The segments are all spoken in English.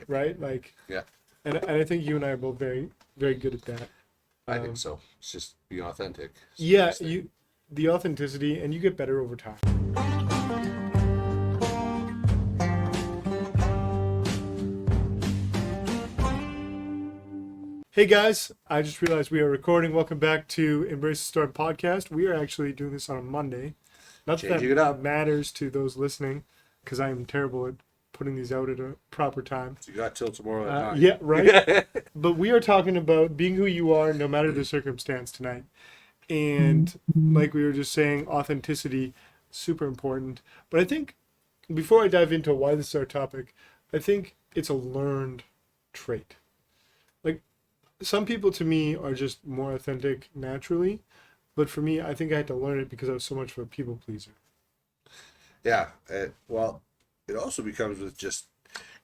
right? Like, Yeah. and I think you and I are both very, very good at that. I think so. It's just being authentic. It's the Yeah, biggest thing. the authenticity, and you get better over time. Hey guys, I just realized we are recording. Welcome back to Embrace the Storm podcast. We are actually doing this on a Monday. Not that Changing it up. matters to those listening, because I am terrible at putting these out at a proper time. So you got till tomorrow at 9. Yeah, right. But we are talking about being who you are, no matter the circumstance tonight. And like we were just saying, authenticity, super important. But I think before I dive into why this is our topic, I think it's a learned trait. Like, some people to me are just more authentic naturally, but for me, I think I had to learn it because I was so much of a people pleaser. Yeah. Well, it also becomes with just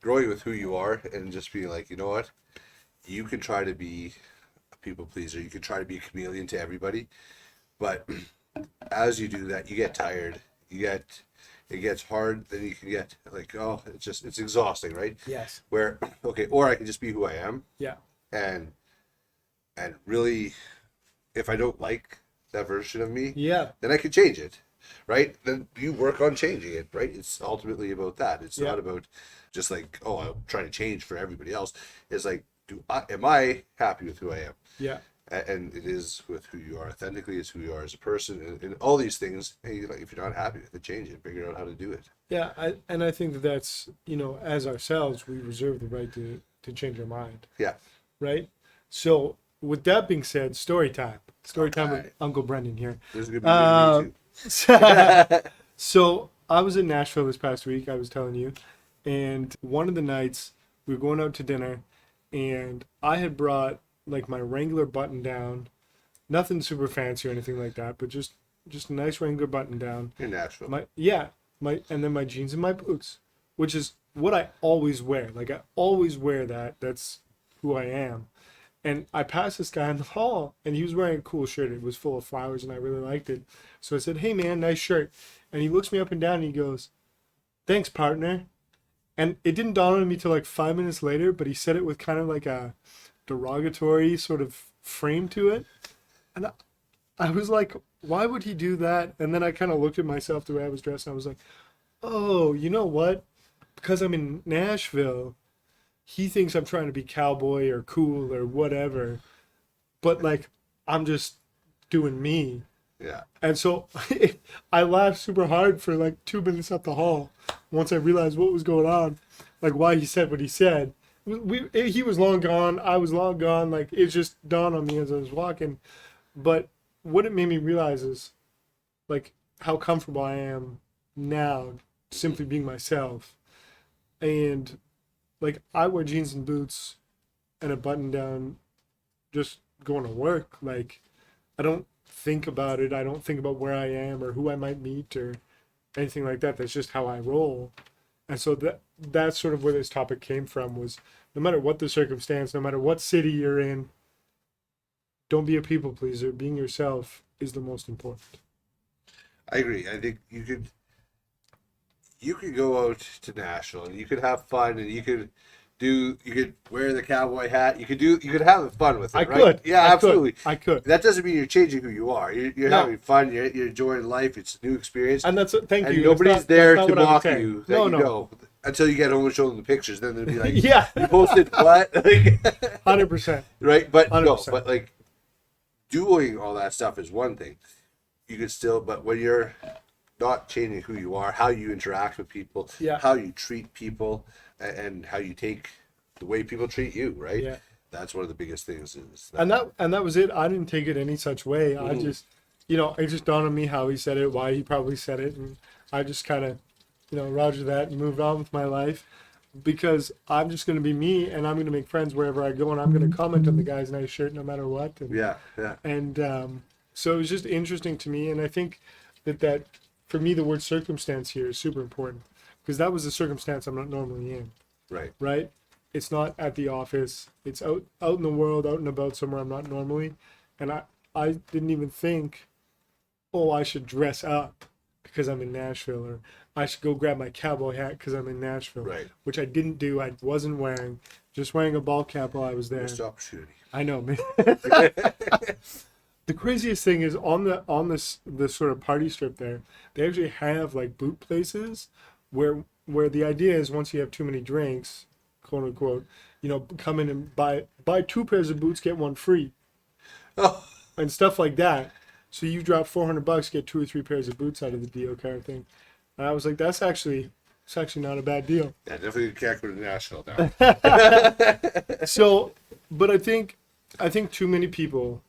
growing with who you are and just being like, you know what? You can try to be a people pleaser. You can try to be a chameleon to everybody. But as you do that, you get tired. It gets hard. Then you can get like, oh, it's exhausting, right? Yes. Where, okay, or I can just be who I am. Yeah. And really, if I don't like that version of me, Yeah. then I can change it, right? Then you work on changing it, right? It's ultimately about that. It's not about just like, oh, I'm trying to change for everybody else. It's like, am I happy with who I am? Yeah. And it is with who you are authentically. It's who you are as a person, and all these things. Hey, like, if you're not happy with it, change it. Figure out how to do it. Yeah. I think that's, as ourselves, we reserve the right to change our mind. Yeah. Right? So, with that being said, story time. Story time with Uncle Brendan here. This is gonna be good me too. So I was in Nashville this past week, I was telling you, and one of the nights we were going out to dinner, and I had brought like my Wrangler button down, nothing super fancy or anything like that, but just a nice Wrangler button down. In Nashville. And then my jeans and my boots, which is what I always wear. Like, I always wear that. That's who I am. And I passed this guy in the hall, and he was wearing a cool shirt. It was full of flowers, and I really liked it. So I said, "Hey, man, nice shirt." And he looks me up and down, and he goes, "Thanks, partner." And it didn't dawn on me till like 5 minutes later, but he said it with kind of like a derogatory sort of frame to it. And I was like, why would he do that? And then I kind of looked at myself the way I was dressed, and I was like, oh, you know what? Because I'm in Nashville, he thinks I'm trying to be cowboy or cool or whatever, but like, I'm just doing me. Yeah. And so I laughed super hard for like 2 minutes up the hall once I realized what was going on, like why he said what he said. He was long gone, I was long gone, like it just dawned on me as I was walking. But what it made me realize is like how comfortable I am now simply being myself. And like, I wear jeans and boots and a button down just going to work. Like, I don't think about it. I don't think about where I am or who I might meet or anything like that. That's just how I roll. And so that's sort of where this topic came from, was no matter what the circumstance, no matter what city you're in, don't be a people pleaser. Being yourself is the most important. I agree. I think you could go out to Nashville and you could have fun, and you could wear the cowboy hat. You could have fun with it, right? Could. Yeah, absolutely. I could. That doesn't mean you're changing who you are. You're having fun. You're enjoying life. It's a new experience. And thank and you. nobody's there to mock you. No. Go until you get home and show them the pictures. Then they'll be like, yeah, you posted what? 100%. Right? But 100%. no, but like doing all that stuff is one thing. You could still, but when you're not changing who you are, how you interact with people, how you treat people, and how you take the way people treat you, right? Yeah. That's one of the biggest things. And that was it. I didn't take it any such way. I just, it just dawned on me how he said it, why he probably said it, and I just kind of, roger that and moved on with my life, because I'm just going to be me, and I'm going to make friends wherever I go, and I'm going to comment on the guy's nice shirt no matter what. And, yeah. And so it was just interesting to me, and I think that for me, the word circumstance here is super important, because that was the circumstance I'm not normally in. Right? It's not at the office. It's out in the world, out and about somewhere I'm not normally. And I didn't even think, oh, I should dress up because I'm in Nashville, or I should go grab my cowboy hat because I'm in Nashville, Right. which I didn't do. I wasn't wearing, just wearing a ball cap while I was there. Missed opportunity. I know, man. The craziest thing is on this sort of party strip there, they actually have like boot places where the idea is once you have too many drinks, quote unquote, come in and buy two pairs of boots, get one free, Oh, and stuff like that. So you drop $400, get 2 or 3 pairs of boots out of the deal, kind of thing. And I was like, it's actually not a bad deal. yeah, definitely can't go to Nashville now. So, but I think too many people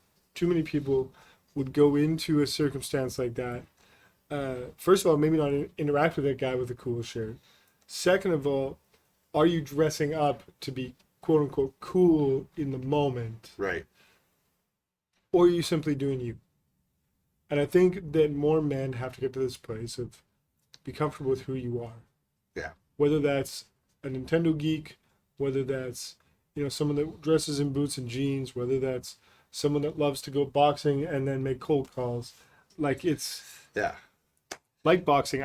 would go into a circumstance like that. First of all, maybe not interact with that guy with a cool shirt. Second of all, are you dressing up to be quote unquote cool in the moment, Right. or are you simply doing you? And I think that more men have to get to this place of be comfortable with who you are. Yeah. Whether that's a Nintendo geek, whether that's someone that dresses in boots and jeans, whether that's someone that loves to go boxing and then make cold calls, like it's Yeah. like boxing.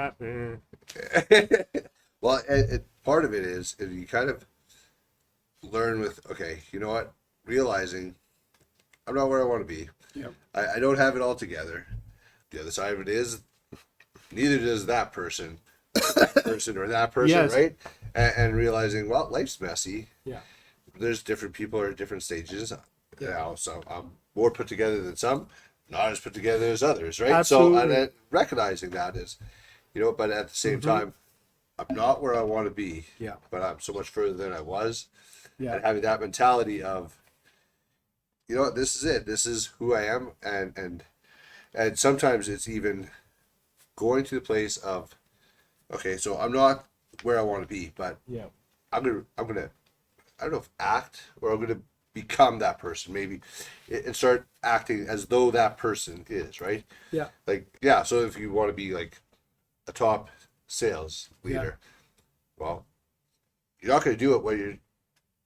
Well, part of it is you kind of learn with, okay, you know what? Realizing I'm not where I want to be. Yep. I don't have it all together. The other side of it is neither does that person, or that person, Yes. right? And realizing, well, life's messy. Yeah. There's different people at different stages. Yeah. So I'm more put together than some, not as put together as others, right? Absolutely. So and recognizing that is, but at the same time, I'm not where I want to be. Yeah. But I'm so much further than I was. Yeah. And having that mentality of, this is it. This is who I am, and sometimes it's even going to the place of, okay, so I'm not where I want to be, but Yeah. I'm gonna I don't know if act or I'm gonna become that person maybe, and start acting as though that person is, right? Yeah. Like, yeah. So if you want to be like a top sales leader, well, you're not gonna do it when you're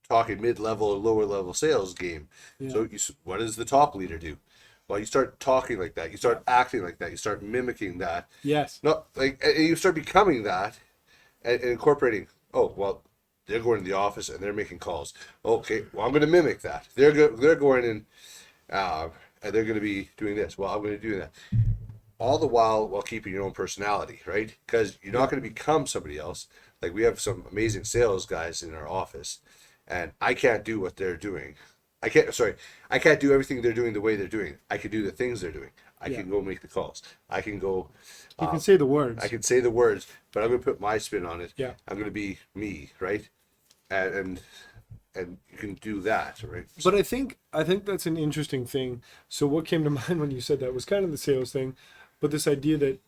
talking mid-level or lower-level sales game. Yeah. So what does the top leader do? Well, you start talking like that. You start acting like that. You start mimicking that. Yes. No, like, and you start becoming that, and incorporating. Oh, well, they're going to the office and they're making calls. Okay, well, I'm going to mimic that. They're going in, and they're going to be doing this. Well, I'm going to do that. All the while keeping your own personality, right? Because you're not going to become somebody else. Like, we have some amazing sales guys in our office, and I can't do what they're doing. I can't do everything they're doing the way they're doing. I can do the things they're doing. I can go make the calls. I can go. You can say the words. I can say the words, but I'm going to put my spin on it. Yeah. I'm going to be me, right? And you can do that, right? But I think that's an interesting thing. So what came to mind when you said that was kind of the sales thing, but this idea that,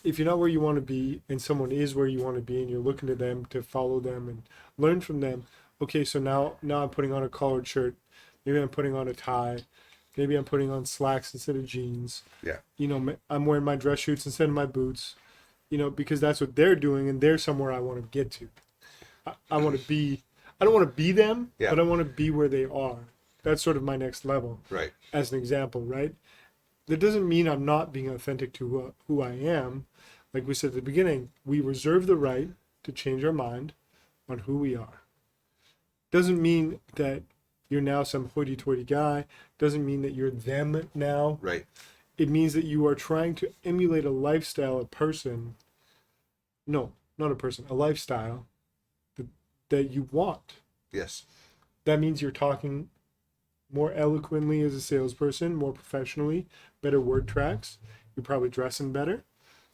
if you're not where you want to be and someone is where you want to be and you're looking to them to follow them and learn from them, okay, so now I'm putting on a collared shirt, maybe I'm putting on a tie, maybe I'm putting on slacks instead of jeans. Yeah. I'm wearing my dress shirts instead of my boots, because that's what they're doing and they're somewhere I want to get to. I want to be, I don't want to be them, but I want to be where they are. That's sort of my next level. Right. As an example, right? That doesn't mean I'm not being authentic to who I am. Like we said at the beginning, we reserve the right to change our mind on who we are. Doesn't mean that you're now some hoity-toity guy. Doesn't mean that you're them now. Right. It means that you are trying to emulate a lifestyle, a person. No, not a person, a lifestyle that you want. Yes. That means you're talking more eloquently as a salesperson, more professionally, better word tracks. You're probably dressing better.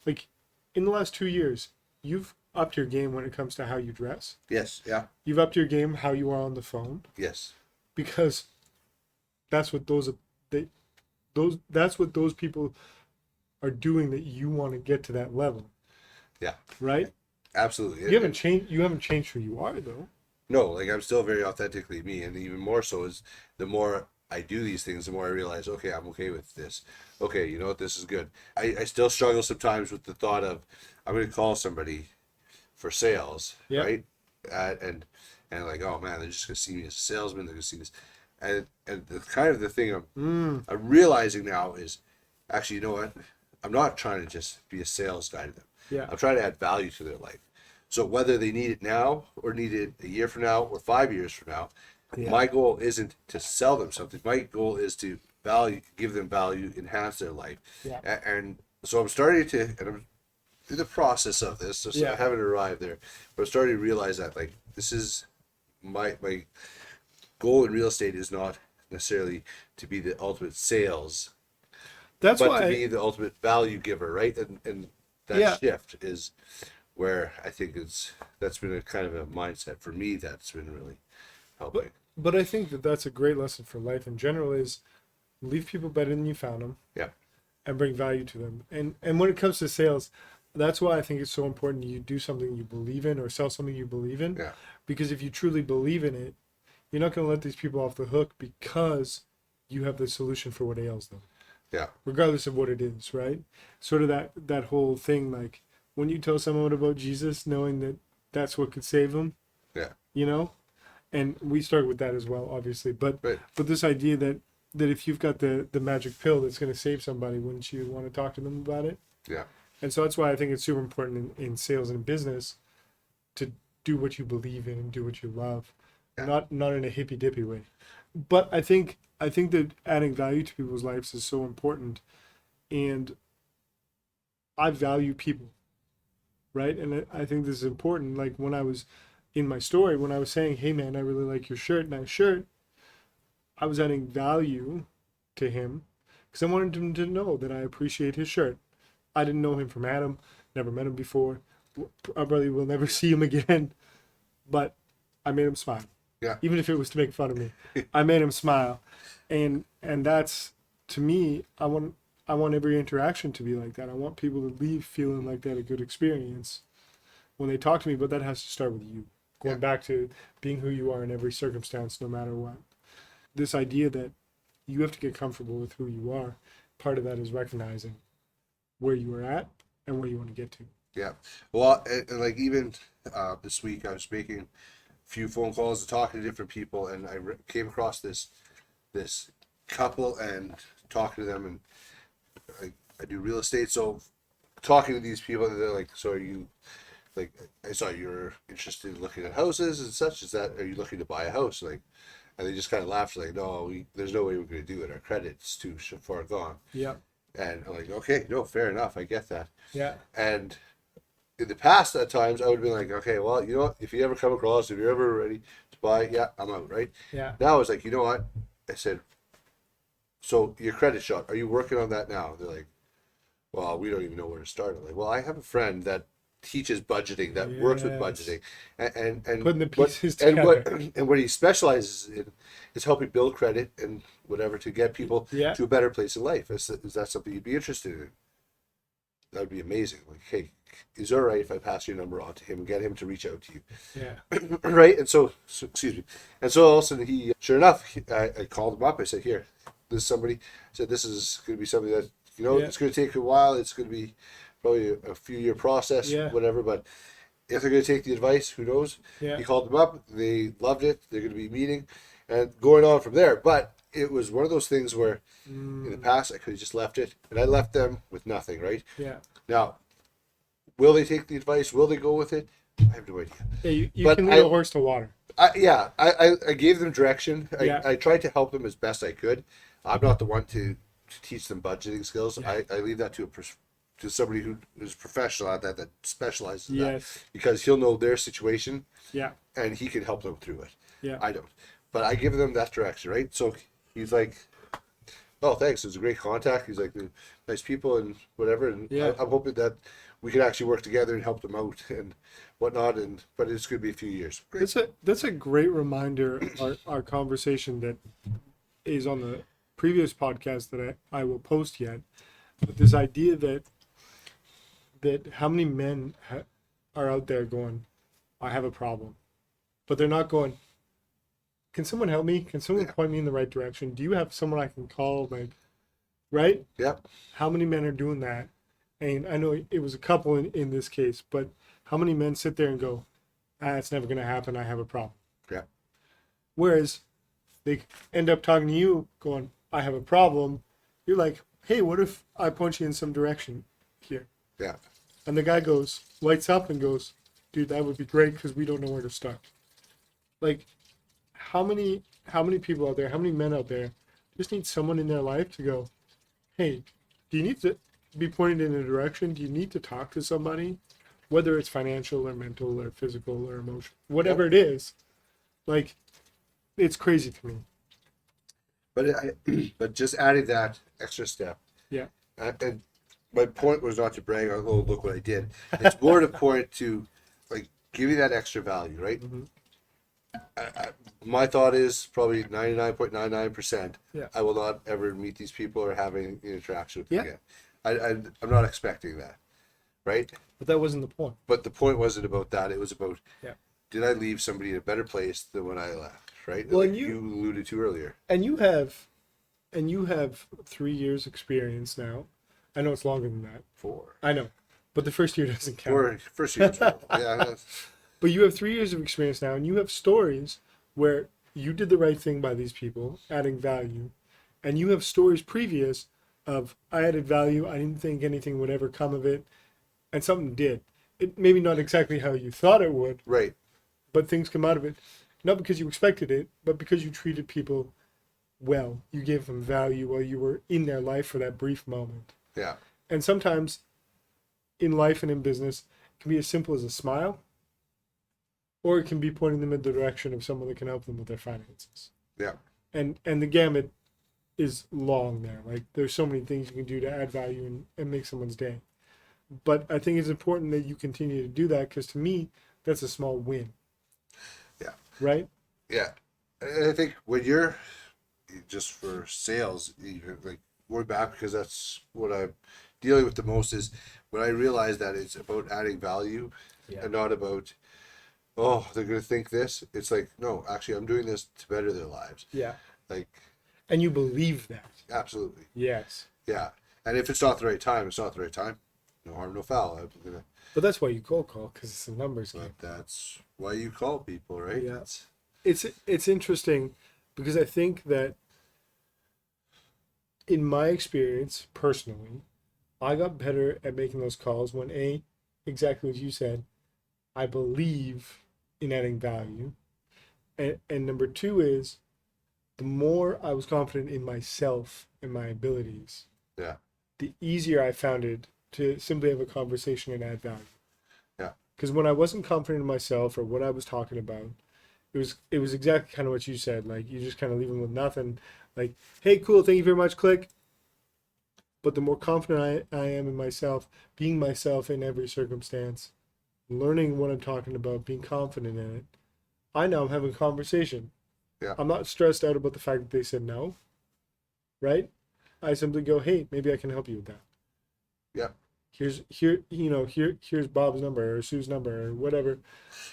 Like, in the last 2 years, you've upped your game when it comes to how you dress. Yes. Yeah. You've upped your game how you are on the phone, Yes. because that's what that's what those people are doing, that you want to get to that level. Yeah. Right? Absolutely. You haven't changed who you are, though. No, like, I'm still very authentically me, and even more so is the more I do these things, the more I realize, okay, I'm okay with this. Okay, you know what, this is good. I still struggle sometimes with the thought of, I'm going to call somebody for sales, right? And like, oh man, they're just going to see me as a salesman. They're going to see this, and the kind of the thing I'm realizing now is, actually, you know what? I'm not trying to just be a sales guy to them. Yeah. I'm trying to add value to their life. So whether they need it now or need it a year from now or 5 years from now, Yeah. my goal isn't to sell them something. My goal is to give them value, enhance their life. Yeah. And so I'm starting to, and I'm in the process of this, so I haven't arrived there, but I'm starting to realize that like this is my goal in real estate is not necessarily to be the ultimate sales, That's but why to be the ultimate value giver, right? And that Yeah. shift is where I think that's been a kind of a mindset for me that's been really helping. but I think that that's a great lesson for life in general is leave people better than you found them. Yeah. And bring value to them. And when it comes to sales, that's why I think it's so important you do something you believe in or sell something you believe in. Yeah. Because if you truly believe in it, you're not going to let these people off the hook because you have the solution for what ails them. Yeah. Regardless of what it is, right? Sort of that whole thing, like when you tell someone about Jesus, knowing that that's what could save them. Yeah. You know, and we start with that as well, obviously. But Right. but this idea that if you've got the magic pill that's going to save somebody, wouldn't you want to talk to them about it? Yeah. And so that's why I think it's super important in sales and business to do what you believe in and do what you love, Yeah. not in a hippy dippy way. But I think that adding value to people's lives is so important, and I value people, right? And I think this is important. Like when I was in my story, when I was saying, "Hey man, I really like your shirt," nice shirt, I was adding value to him because I wanted him to know that I appreciate his shirt. I didn't know him from Adam, never met him before. I probably will never see him again, but I made him smile. Yeah. Even if it was to make fun of me, I made him smile, and that's, to me, I want every interaction to be like that. I want people to leave feeling like they had a good experience when they talk to me, but that has to start with you. Going back to being who you are in every circumstance, no matter what. This idea that you have to get comfortable with who you are, part of that is recognizing where you are at and where you want to get to. Yeah. Well, and like even this week, I was making a few phone calls and talking to different people, and I came across this couple and talking to them, and I do real estate, so talking to these people, they're like, "So are you?" Like, I saw you're interested in looking at houses and such. Are you looking to buy a house? Like, and they just kind of laughed, like, no, there's no way we're going to do it. Our credit's too far gone. Yeah. And I'm like, okay, no, fair enough. I get that. Yeah. And in the past, at times, I would be like, okay, well, you know what? If you ever come across, if you're ever ready to buy, yeah, I'm out, right? Yeah. Now I was like, you know what? I said, so your credit shot, are you working on that now? They're like, well, we don't even know where to start. I'm like, well, I have a friend that teaches budgeting, that works with budgeting, and putting the pieces together. together. And what he specializes in is helping build credit and whatever to get people to a better place in life. Is that something you'd be interested in? That would be amazing. Like, hey, is it all right if I pass your number on to him and get him to reach out to you? Yeah. Right? And so excuse me. And so all of a sudden sure enough, I called him up. I said, here, this is somebody. I said, this is going to be something that, it's going to take a while. It's going to be probably a few year process, whatever. But if they're going to take the advice, who knows? Yeah. He called them up. They loved it. They're going to be meeting and going on from there. But it was one of those things where in the past I could have just left it, and I left them with nothing, right? Yeah. Now, will they take the advice? Will they go with it? I have no idea. Yeah, you can lead a horse to water. I gave them direction. Yeah. I tried to help them as best I could. I'm not the one to teach them budgeting skills. Yeah. I leave that to somebody who is professional at that specializes in Yes. that, because he'll know their situation. Yeah. And he can help them through it. Yeah. I don't. But I give them that direction, right? So he's like, oh, thanks. It was a great contact. He's like, nice people and whatever. And I'm hoping that we can actually work together and help them out and whatnot. But it's going to be a few years. Great. That's a great reminder. Our conversation that is on the previous podcast that I will post yet. But this idea that how many men are out there going, I have a problem, but they're not going, can someone help me? Can someone point me in the right direction? Do you have someone I can call? Like, right? Yeah. How many men are doing that? And I know it was a couple in this case, but how many men sit there and go, it's never going to happen. I have a problem. Yeah. Whereas they end up talking to you going, I have a problem. You're like, hey, what if I point you in some direction here? Yeah. And the guy lights up and goes, dude, that would be great because we don't know where to start. Like, how many people out there, how many men out there just need someone in their life to go, hey, do you need to be pointed in a direction? Do you need to talk to somebody? Whether it's financial or mental or physical or emotional, whatever it is, like, it's crazy to me. But just adding that extra step. Yeah. And my point was not to brag on, oh, look what I did. It's more to point to, like, giving that extra value, right? Mm-hmm. My thought is probably 99.99%. Yeah. I will not ever meet these people or have any interaction with them Yeah. again. I'm not expecting that, right? But that wasn't the point. But the point wasn't about that. It was about, Yeah. did I leave somebody in a better place than when I left, right? Well, like and you alluded to earlier. And you have 3 years experience now. I know it's longer than that. 4. I know, but the first year doesn't count. First year was 4. Yeah. But you have 3 years of experience now, and you have stories where you did the right thing by these people, adding value, and you have stories previous of I added value. I didn't think anything would ever come of it, and something did. It maybe not exactly how you thought it would, Right. but things come out of it, not because you expected it, but because you treated people well. You gave them value while you were in their life for that brief moment. Yeah. And sometimes in life and in business, it can be as simple as a smile, or it can be pointing them in the direction of someone that can help them with their finances. Yeah. And the gamut is long there. Like, there's so many things you can do to add value and make someone's day. But I think it's important that you continue to do that, because to me, that's a small win. Yeah. Right? Yeah. And I think when you're just for sales, even like we're back, because that's what I'm dealing with the most, is when I realize that it's about adding value and not about, oh, they're going to think this. It's like, no, actually, I'm doing this to better their lives. Yeah. Like, and you believe that. Absolutely. Yes. Yeah. And if it's not the right time, it's not the right time. No harm, no foul. But that's why you cold call, because it's a numbers game. But that's why you call people, right? Yeah. It's interesting, because I think that in my experience, personally, I got better at making those calls when exactly as you said, I believe in adding value. And number 2 is, the more I was confident in myself and my abilities, the easier I found it to simply have a conversation and add value. Yeah. Because when I wasn't confident in myself or what I was talking about, it was exactly kind of what you said. Like, you just kind of leave them with nothing. Like, hey, cool, thank you very much, click. But the more confident I am in myself, being myself in every circumstance, learning what I'm talking about, being confident in it, I now am having a conversation. Yeah. I'm not stressed out about the fact that they said no. Right? I simply go, hey, maybe I can help you with that. Yeah. Here's Bob's number or Sue's number or whatever.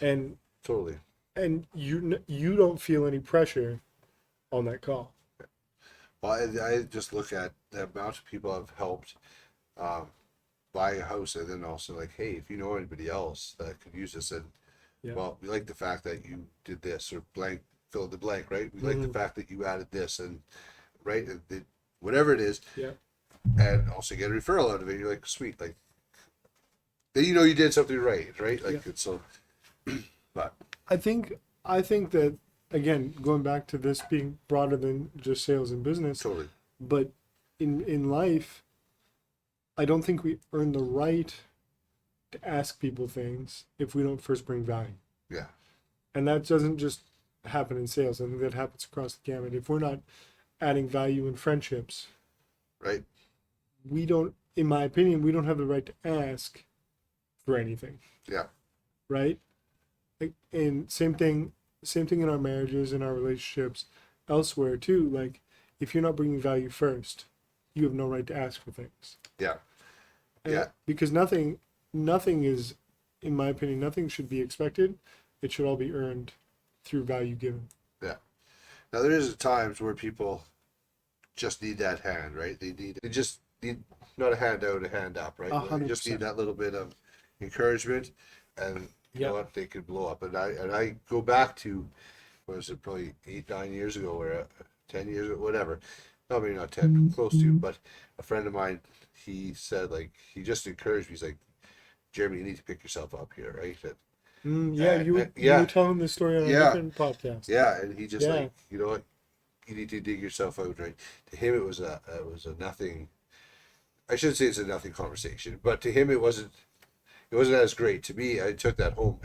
And totally. And you don't feel any pressure on that call. Well, I just look at the amount of people I've helped buy a house, and then also like, hey, if you know anybody else that could use this, and well, we like the fact that you did this, or blank, fill in the blank, right? We like the fact that you added this, and right, whatever it is, and also get a referral out of it. You're like, sweet, like, then you know you did something right? Like, it's so. But I think that, again, going back to this being broader than just sales and business, totally. But in life, I don't think we earn the right to ask people things if we don't first bring value. Yeah. And that doesn't just happen in sales. I think that happens across the gamut. If we're not adding value in friendships, right, we don't, in my opinion, we don't have the right to ask for anything. Yeah. Right? Like, and same thing in our marriages, in our relationships, elsewhere too. Like, if you're not bringing value first, you have no right to ask for things. Yeah. Because nothing is, in my opinion, nothing should be expected. It should all be earned through value given. Yeah. Now there is times where people just need that hand, right? They just need not a hand out, a hand up, right? 100%. They just need that little bit of encouragement, and you know what, they could blow up. And I go back to, what was it, probably 8-9 years ago, or 10 years ago, whatever. No, maybe not 10, close to. But a friend of mine, he said, like, he just encouraged me. He's like, Jeremy, you need to pick yourself up here, right? Yeah, you Yeah, were telling this story on a yeah, different podcast. yeah, and he just Yeah. like, you know what, you need to dig yourself out, right? To him, it was a nothing. I shouldn't say it's a nothing conversation, but to him, it wasn't as great. To me, I took that home,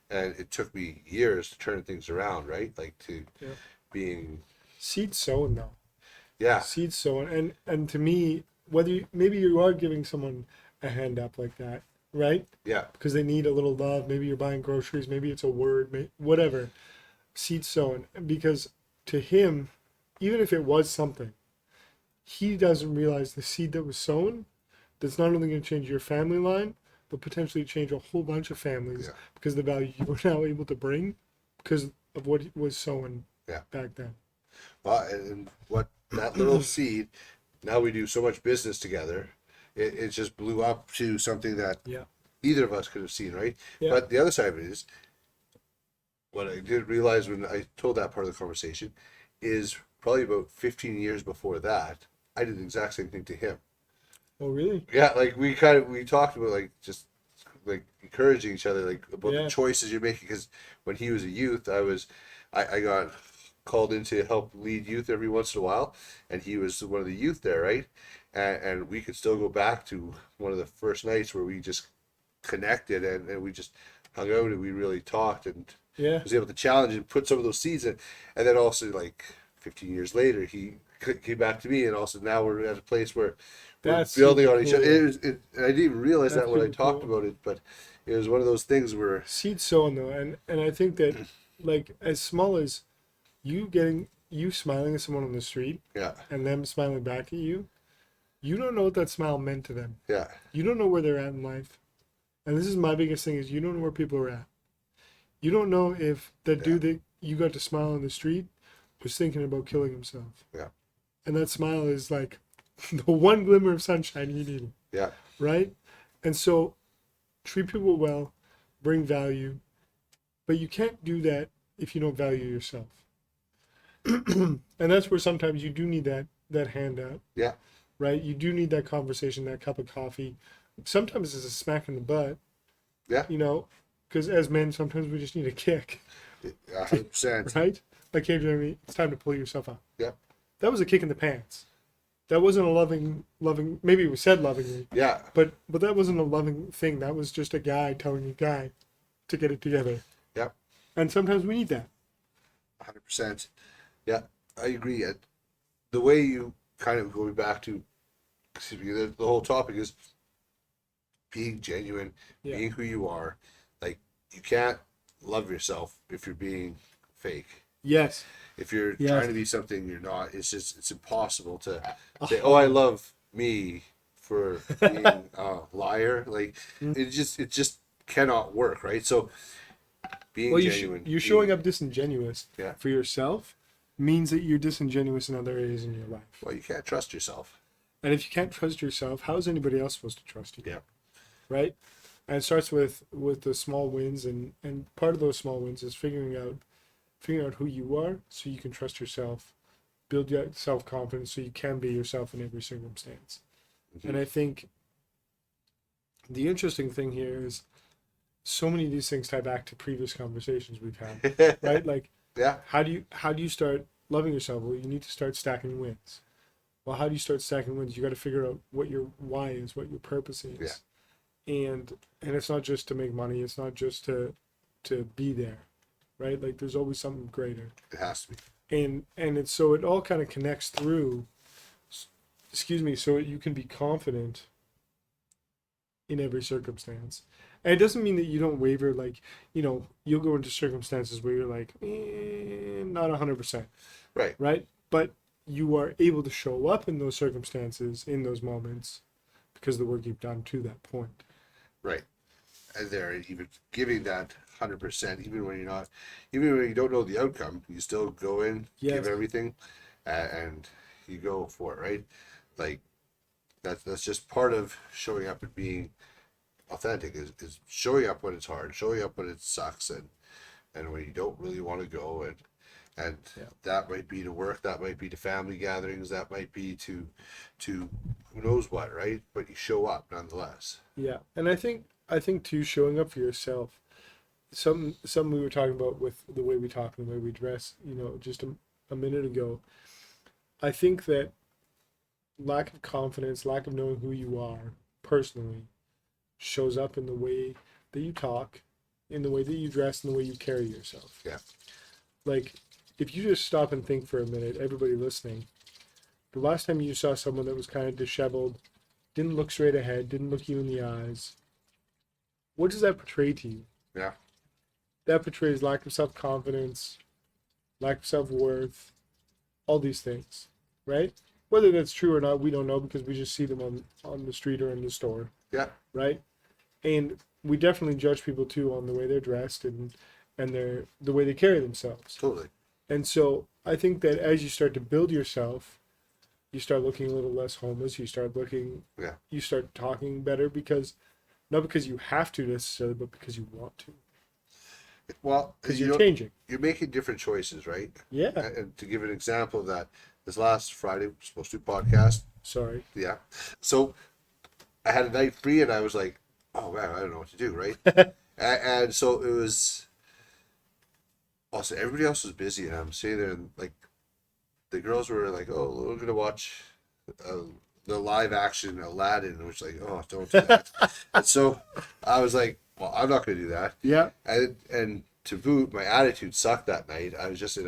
and it took me years to turn things around, right? Like to Yeah. being, Seed sown though. yeah, Seed sown, and to me, whether maybe you are giving someone a hand up like that, right? yeah, Because they need a little love. Maybe you're buying groceries. Maybe it's a word. Whatever. Seed sown. Because to him, even if it was something, he doesn't realize the seed that was sown. That's not only going to change your family line, but potentially change a whole bunch of families yeah, because the value you were now able to bring because of what was sown yeah. back then. Well, and what that little seed, now we do so much business together. It just blew up to something that Yeah. either of us could have seen, right? Yeah. But the other side of it is, what I did realize when I told that part of the conversation is probably about 15 years before that, I did the exact same thing to him. Oh, really? Yeah, like we talked about like just like encouraging each other like about the Yeah. choices you're making because when he was a youth, I got called in to help lead youth every once in a while, and he was one of the youth there, right? And we could still go back to one of the first nights where we just connected and we just hung out and we really talked and Yeah. was able to challenge and put some of those seeds in. And then also like 15 years later, he came back to me, and also now we're at a place where we're That's building super on each other. cool. And I didn't even realize That's that when I super talked cool. about it, but it was one of those things where, Seed sown though, and I think that like as small as you smiling at someone on the street yeah, and them smiling back at you, you don't know what that smile meant to them. yeah, You don't know where they're at in life. And this is my biggest thing is you don't know where people are at. You don't know if that yeah, dude that you got to smile on the street was thinking about killing himself. yeah, And that smile is like the one glimmer of sunshine you need, yeah, right? And so treat people well, bring value, but you can't do that if you don't value yourself. And that's where sometimes you do need that handout, yeah, right? You do need that conversation, that cup of coffee. Sometimes it's a smack in the butt, yeah, you know, because as men, sometimes we just need a kick, 100%. right? Like, hey, Jeremy, it's time to pull yourself up. Yeah, That was a kick in the pants. That wasn't a loving. Maybe it was said lovingly, yeah, but that wasn't a loving thing. That was just a guy telling a guy to get it together. yeah, And sometimes we need that. 100%. Yeah, I agree. And the way you kind of going back to, excuse me, the whole topic is being genuine, Yeah. being who you are. Like, you can't love yourself if you're being fake. Yes. If you're Yes. trying to be something you're not, it's impossible to say, "Oh, I love me," for being a liar. Like, it just cannot work, right? So being Well, genuine, you're showing up disingenuous Yeah. for yourself means that you're disingenuous in other areas in your life. well, you can't trust yourself. And if you can't trust yourself, how is anybody else supposed to trust you? Yeah, Right? And it starts with the small wins, and part of those small wins is figuring out who you are so you can trust yourself, build your self-confidence so you can be yourself in every circumstance. And I think the interesting thing here is so many of these things tie back to previous conversations we've had, right? Like, yeah, how do you start loving yourself? Well, you need to start stacking wins. Well, how do you start stacking wins? You got to figure out what your why is, what your purpose is. And it's not just to make money, it's not just to be there, right? Like, there's always something greater. it has to be. And it's so it all kind of connects through, excuse me, so you can be confident in every circumstance. And it doesn't mean that you don't waver. Like, you'll go into circumstances where you're like, not 100%, Right. right? But you are able to show up in those circumstances, in those moments, because of the work you've done to that point. Right. And they're even giving that 100%, even when you don't know the outcome, you still go in, Yes. give everything, and you go for it, right? Like, that's just part of showing up and being authentic is showing up when it's hard, showing up when it sucks, and when you don't really want to go, and that might be to work, that might be to family gatherings, that might be to who knows what, right? But you show up nonetheless. Yeah, and I think I think too, showing up for yourself. Something we were talking about with the way we talk and the way we dress, just a minute ago. I think that lack of confidence, lack of knowing who you are personally, shows up in the way that you talk, in the way that you dress, and the way you carry yourself. Yeah. Like, if you just stop and think for a minute, everybody listening, the last time you saw someone that was kind of disheveled, didn't look straight ahead, didn't look you in the eyes, what does that portray to you? Yeah. That portrays lack of self-confidence, lack of self-worth, all these things, right? Whether that's true or not, we don't know because we just see them on the street or in the store. Yeah. Right? And we definitely judge people too on the way they're dressed and the way they carry themselves. Totally. And so I think that as you start to build yourself, you start looking a little less homeless. You start talking better not because you have to necessarily, but because you want to. Well, because you're changing. You're making different choices, right? Yeah. And to give an example of that, this last Friday, we're supposed to do podcast. Sorry. Yeah. So I had a night free and I was like, oh man, I don't know what to do, right? and so it was, also everybody else was busy and I'm sitting there and like, the girls were like, oh, we're going to watch the live action Aladdin, which like, oh, don't do that. And so I was like, well, I'm not going to do that. Yeah. And to boot, my attitude sucked that night. I was just you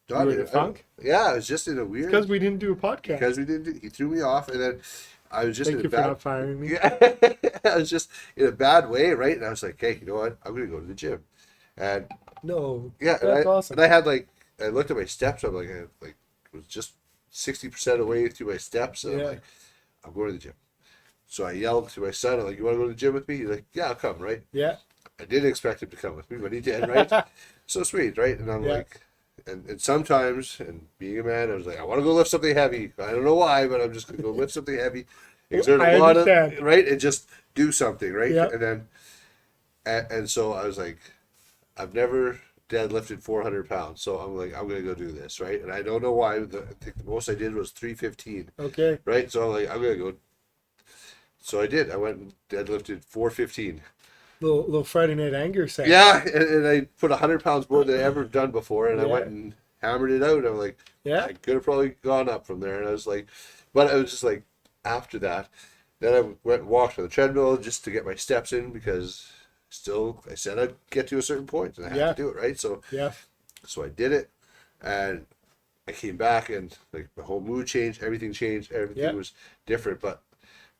were in a funk? Yeah, I was just in a weird. Because we didn't do a podcast. Because we didn't. He threw me off, and then I was just Thank in you a for bad. not firing me. Yeah, I was just in a bad way, right? And I was like, hey, you know what? I'm going to go to the gym, and no, yeah, that's awesome. And I had I looked at my steps. I'm like, it was just 60% of the way through my steps, and I'm like, I'm going to the gym. So I yelled to my son, I'm like, you want to go to the gym with me? He's like, yeah, I'll come, right? Yeah. I didn't expect him to come with me, but he did, right? So sweet, right? And I'm like, and sometimes, and being a man, I was like, I want to go lift something heavy. I don't know why, but I'm just going to go lift something heavy, exert a lot of, right? And just do something, right? Yeah. And then, and so I was like, I've never deadlifted 400 pounds. So I'm like, I'm going to go do this, right? And I don't know why. I think the most I did was 315. Okay. Right? So I'm like, I'm going to go. So I did. I went and deadlifted 415. Little Friday Night Anger set. Yeah, and I put 100 pounds more than I ever done before, and I went and hammered it out. I'm like, I could have probably gone up from there. And I was like, but I was just like, after that, then I went and walked on the treadmill just to get my steps in because still, I said I'd get to a certain point and I had to do it, right? So, so I did it, and I came back and like my whole mood changed, everything changed, everything was different. But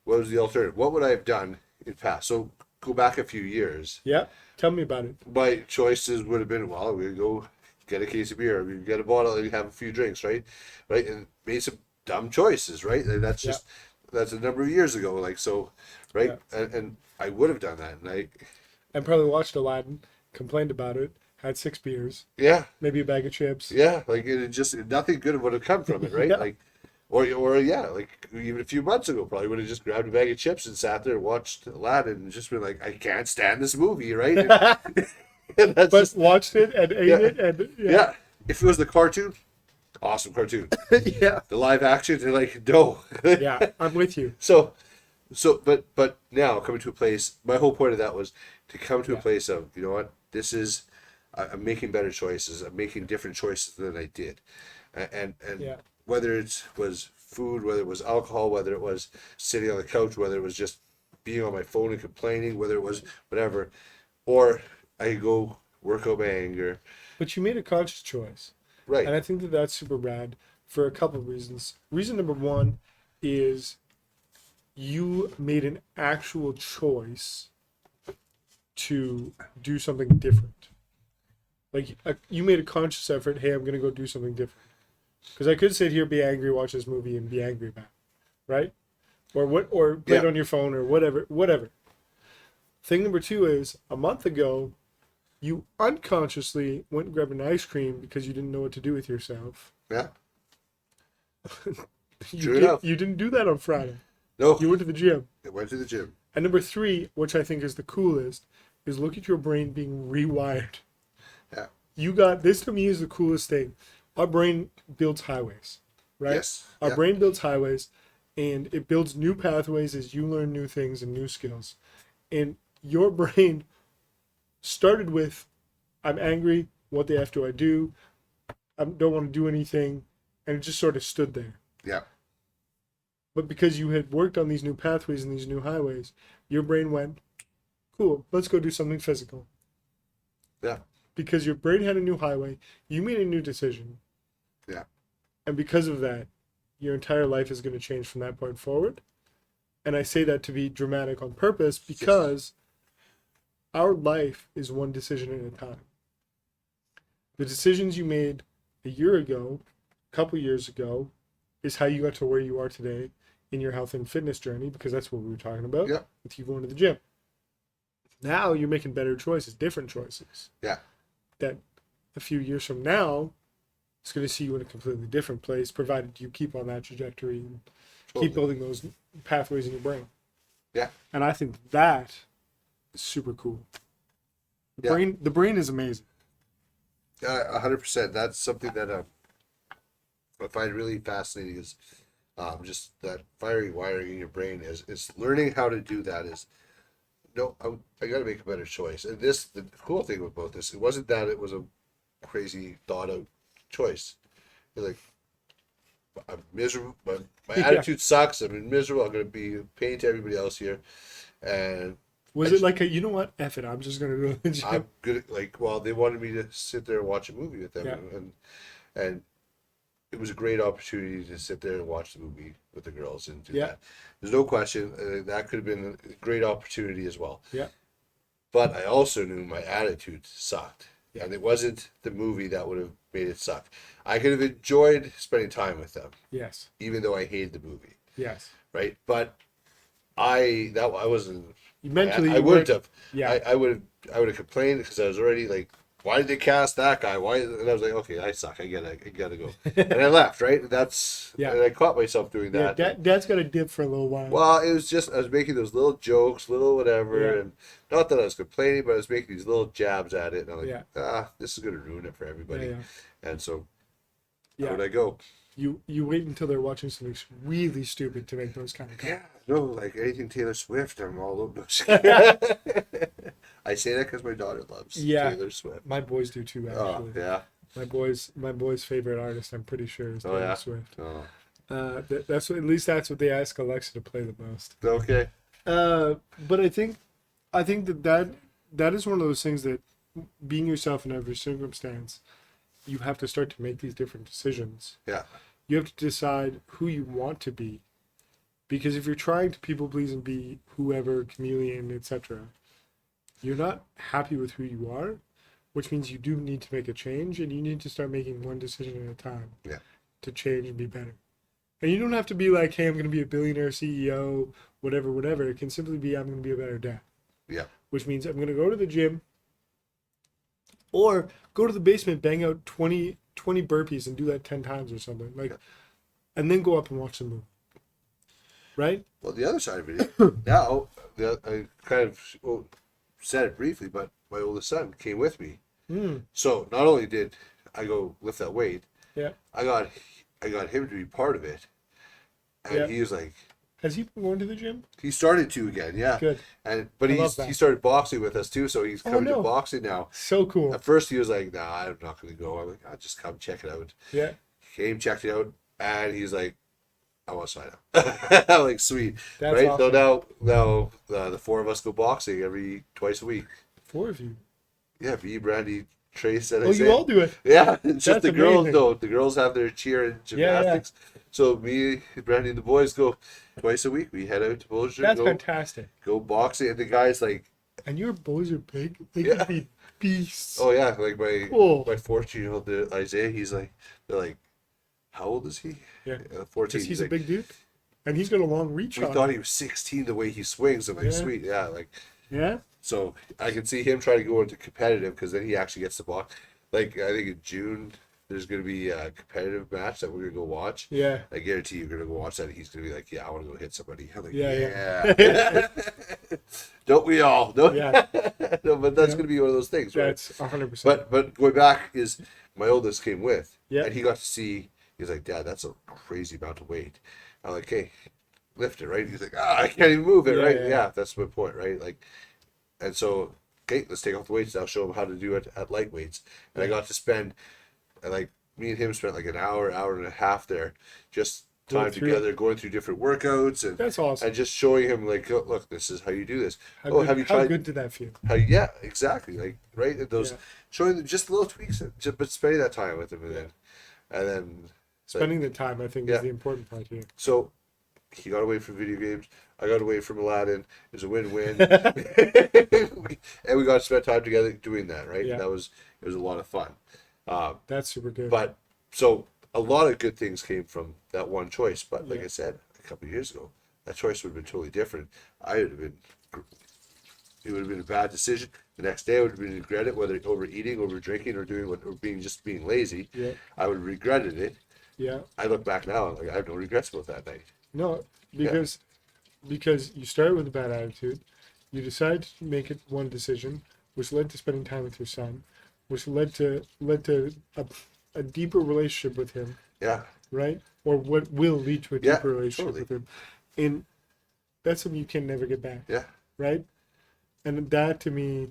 what was the alternative? What would I have done in past? So go back a few years. Yeah, tell me about it. My choices would have been, well, we'd go get a case of beer, we'd get a bottle, and have a few drinks, right? Right, and made some dumb choices, right? And that's just that's a number of years ago, like so, right? And I would have done that, and I probably watched Aladdin, complained about it, had 6 beers, maybe a bag of chips, like it just nothing good would have come from it, right? Like. Or like even a few months ago, probably would have just grabbed a bag of chips and sat there and watched Aladdin and just been like, I can't stand this movie, right? And that's but watched it and ate it and if it was the cartoon, awesome cartoon. The live action, they're like, no. I'm with you. So, but now coming to a place, my whole point of that was to come to a place of, you know what, this is, I'm making better choices. I'm making different choices than I did, and whether it was food, whether it was alcohol, whether it was sitting on the couch, whether it was just being on my phone and complaining, whether it was whatever, or I go work out my anger. But you made a conscious choice. Right. And I think that that's super rad for a couple of reasons. Reason number one is you made an actual choice to do something different. Like you made a conscious effort, hey, I'm going to go do something different. Because I could sit here, be angry, watch this movie, and be angry about it, right? Or play it on your phone or whatever. Thing number two is, a month ago, you unconsciously went and grabbed an ice cream because you didn't know what to do with yourself. Yeah. You didn't do that on Friday. No. You went to the gym. I went to the gym. And number three, which I think is the coolest, is look at your brain being rewired. Yeah. This to me is the coolest thing. Our brain builds highways, right? Yes. Our brain builds highways, and it builds new pathways as you learn new things and new skills. And your brain started with, I'm angry. What the F do I do? I don't want to do anything. And it just sort of stood there. Yeah. But because you had worked on these new pathways and these new highways, your brain went, cool, let's go do something physical. Yeah. Because your brain had a new highway, you made a new decision. Yeah. And because of that, your entire life is going to change from that point forward. And I say that to be dramatic on purpose because our life is one decision at a time. The decisions you made a year ago, a couple years ago, is how you got to where you are today in your health and fitness journey, because that's what we were talking about with you going to the gym. Now you're making better choices, different choices. Yeah. That a few years from now, it's going to see you in a completely different place, provided you keep on that trajectory and keep building those pathways in your brain. Yeah. And I think that is super cool. The brain is amazing. 100%. That's something that I find really fascinating is just that fiery wiring in your brain is learning how to do that is, no, I got to make a better choice. And the cool thing about this, it wasn't that it was a crazy thought out choice. You're like, I'm miserable. My attitude sucks. I'm miserable. I'm going to be a pain to everybody else here. And was it like you know what? F it. I'm just going to go to the gym. I'm good. Well, they wanted me to sit there and watch a movie with them. And it was a great opportunity to sit there and watch the movie with the girls and do that. There's no question that could have been a great opportunity as well. Yeah. But I also knew my attitude sucked. Yeah. And it wasn't the movie that would have made it suck. I could have enjoyed spending time with them. Yes. Even though I hated the movie. Yes. Right? But I wasn't. Mentally, I wouldn't have. Yeah. I would have complained because I was already like, why did they cast that guy? Why? And I was like, okay, I suck. I gotta go. And I left. Right. That's. Yeah. And I caught myself doing that. Yeah. Dad's got to dip for a little while. Well, it was just I was making those little jokes, little whatever, and not that I was complaining, but I was making these little jabs at it, and I'm like, this is gonna ruin it for everybody. Yeah. And so, how would I go? You wait until they're watching something really stupid to make those kind of comments. Yeah, no, like anything Taylor Swift, I'm all over. I say that because my daughter loves Taylor Swift. My boys do too, actually. Oh, yeah. My boy's favorite artist, I'm pretty sure, is Taylor Swift. Oh. That's what, at least that's what they ask Alexa to play the most. Okay. But I think that is one of those things that being yourself in every circumstance, you have to start to make these different decisions. Yeah. You have to decide who you want to be. Because if you're trying to people please and be whoever, chameleon, etc., you're not happy with who you are, which means you do need to make a change, and you need to start making one decision at a time to change and be better. And you don't have to be like, hey, I'm going to be a billionaire CEO, whatever. It can simply be, I'm going to be a better dad. Yeah. Which means I'm going to go to the gym or go to the basement, bang out 20 burpees and do that 10 times or something. And then go up and watch the movie. Right? Well, the other side of it, now, I kind of said it briefly, but my oldest son came with me. So not only did I go lift that weight, I got him to be part of it, and he was like, has he been going to the gym? He started to again, yeah. Good. But he started boxing with us too, so he's coming to boxing now. So cool. At first he was like, nah, I'm not going to go. I'm like, I'll just come check it out. Yeah. He came, checked it out, and he's like, I want to sign up. I'm like, sweet. That's right? awesome. So now the four of us go boxing twice a week. 4 of you? Yeah, me, Brandy, Trace, and you all do it? Yeah, it's just That's the girls amazing. though. The girls have their cheer and gymnastics. Yeah. So me, Brandy, and the boys go twice a week. We head out to Bossier. That's fantastic. Go boxing, and the guys like. And your boys are big. They can be beasts. Oh yeah, like my 14-year-old Isaiah. They're like, how old is he? Yeah, 14. He's a big dude, and he's got a long reach. We thought he was 16 the way he swings. I'm like, sweet, yeah. So I can see him trying to go into competitive because then he actually gets the box. Like I think in June there's going to be a competitive match that we're going to go watch. Yeah. I guarantee you're going to go watch that and he's going to be like, yeah, I want to go hit somebody. I'm like, yeah. Don't we all? No, yeah. No, but that's going to be one of those things, right? That's 100%. But going back is my oldest came with, and he got to see. He's like, Dad, that's a crazy amount of weight. I'm like, hey, lift it, right? He's like, I can't even move it, right? Yeah, that's my point, right? Like, And so, okay, let's take off the weights now. Show him how to do it at light weights. And I got to spend, like, me and him spent like an hour and a half there, just Going time through together, going through different workouts and That's awesome. and just showing him like, "Oh, look, this is how you do this. How Oh, good, have you how tried? good did that feel? How yeah, exactly. Like right, and those Yeah. showing them just little tweaks, but spending that time with him, and then Spending the time, I think, Yeah. is the important part here. so he got away from video games. I got away from Aladdin. It was a win-win, and we got to spend time together doing that. Right, Yeah. it was a lot of fun. That's super good. But so a lot of good things came from that one choice. But like Yeah. I said a couple of years ago, that choice would have been totally different. I would have been. It would have been a bad decision. The next day, I would have been regret it, whether overeating, over drinking, or doing what, or being lazy. Yeah. I would have regretted it. Yeah. I look back now and like I have no regrets about that night. No, because you started with a bad attitude. You decided to make it one decision, which led to spending time with your son, which led to a deeper relationship with him, Yeah, right? Or what will lead to a Yeah, deeper relationship totally. with him. And that's something you can never get back, yeah, right? And that to me,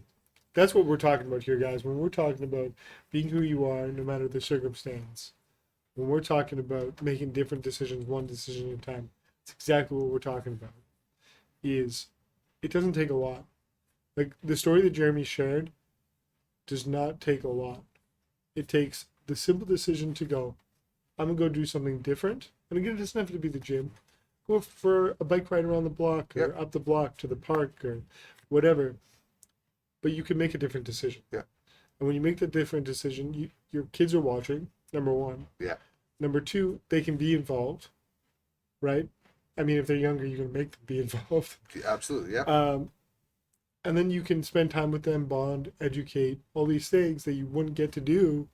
that's what we're talking about here, guys. When we're talking about being who you are, no matter the circumstance, when we're talking about making different decisions, one decision at a time, it's exactly what we're talking about. Is it doesn't take a lot. Like the story that Jeremy shared does not take a lot. It takes the simple decision to go, I'm gonna go do something different. And again, it doesn't have to be the gym. Go for a bike ride around the block or Yep. up the block to the park or whatever. But you can make a different decision. Yeah. And when you make the different decision, your kids are watching, number one. yeah, Number two, they can be involved, right? I mean, if they're younger, you can make them be involved. absolutely, yeah, And then you can spend time with them, bond, educate, all these things that you wouldn't get to do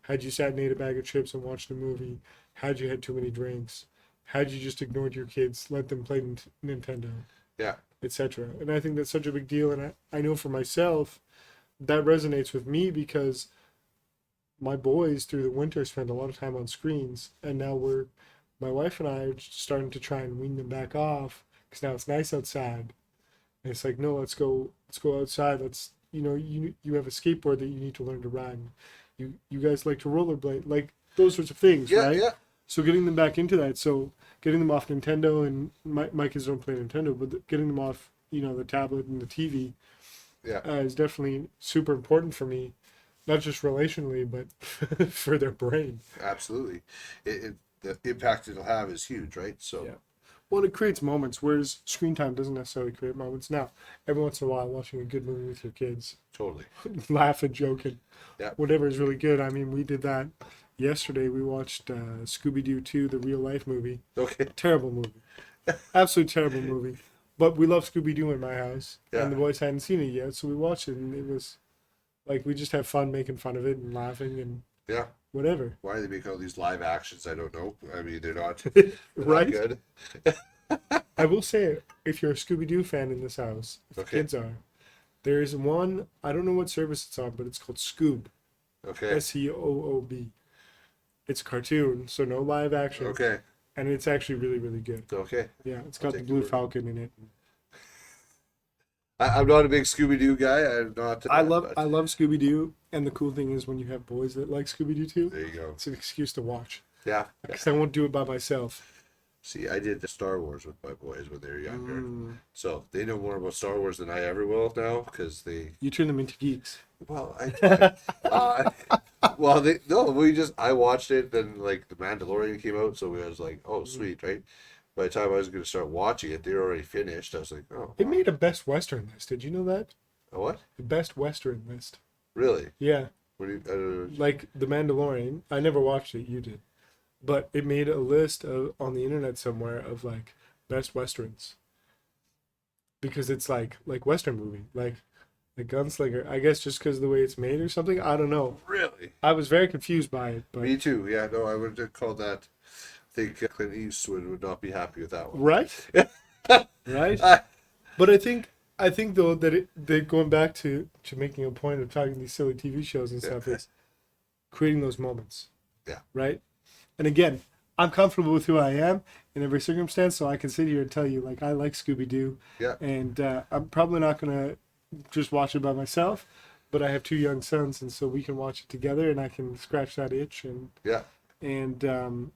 had you sat and ate a bag of chips and watched a movie, had you had too many drinks, had you just ignored your kids, let them play Nintendo, yeah, etc. And I think that's such a big deal. And I know for myself, that resonates with me because my boys through the winter spend a lot of time on screens. And now my wife and I are starting to try and wean them back off because now it's nice outside. And it's like, no, let's go outside. You have a skateboard that you need to learn to ride. You guys like to rollerblade, like those sorts of things, yeah, right? yeah, So getting them back into that. So getting them off Nintendo, and my kids don't play Nintendo, but getting them off, the tablet and the TV yeah. is definitely super important for me, not just relationally, but for their brain. Absolutely. The impact it'll have is huge, right? So Yeah. Well, it creates moments, whereas screen time doesn't necessarily create moments. Now, every once in a while, watching a good movie with your kids, totally. laughing, joking, Yeah. whatever is really good. I mean, we did that yesterday. We watched Scooby-Doo 2, the real life movie. Okay. Terrible movie. Absolutely terrible movie. But we love Scooby-Doo in my house. Yeah. And the boys hadn't seen it yet, so we watched it, and it was like we just had fun making fun of it and laughing and Yeah. whatever. Why do they make all these live actions? I don't know. I mean, they're not, they're Right? not good. I will say, if you're a Scooby-Doo fan in this house, if the Okay. kids are, there is one, I don't know what service it's on, but it's called Scoob. Okay. Scoob. It's a cartoon, so no live action. Okay. And it's actually really, really good. Okay. Yeah, it's I'll got the take Blue your word. Falcon in it. I'm not a big Scooby Doo guy. I'm not. I love but Scooby Doo, and the cool thing is when you have boys that like Scooby Doo too, There you go. it's an excuse to watch. Yeah. Because I won't do it by myself. See, I did the Star Wars with my boys when they were younger, Mm. so they know more about Star Wars than I ever will now because they. You turn them into geeks. Well, I watched it. Then like the Mandalorian came out, so we was like, oh sweet, right? By the time I was going to start watching it, they were already finished. I was like, oh. It wow. made a best Western list. Did you know that? A what? The best Western list. Really? Yeah. What do you? I don't know. Like The Mandalorian. I never watched it. You did. But it made a list on the internet somewhere of like best Westerns. Because it's like Western movie. Like Gunslinger. I guess just because of the way it's made or something. I don't know. Really? I was very confused by it. But Me too. Yeah. No, I would have called that. I think Clint Eastwood would not be happy with that one. Right? Right? But I think though that going back to making a point of talking these silly TV shows and stuff is creating those moments. Yeah. Right? And again, I'm comfortable with who I am in every circumstance, so I can sit here and tell you like I like Scooby Doo. Yeah. And I'm probably not gonna just watch it by myself, but I have two young sons, and so we can watch it together, and I can scratch that itch, Yeah. and I'm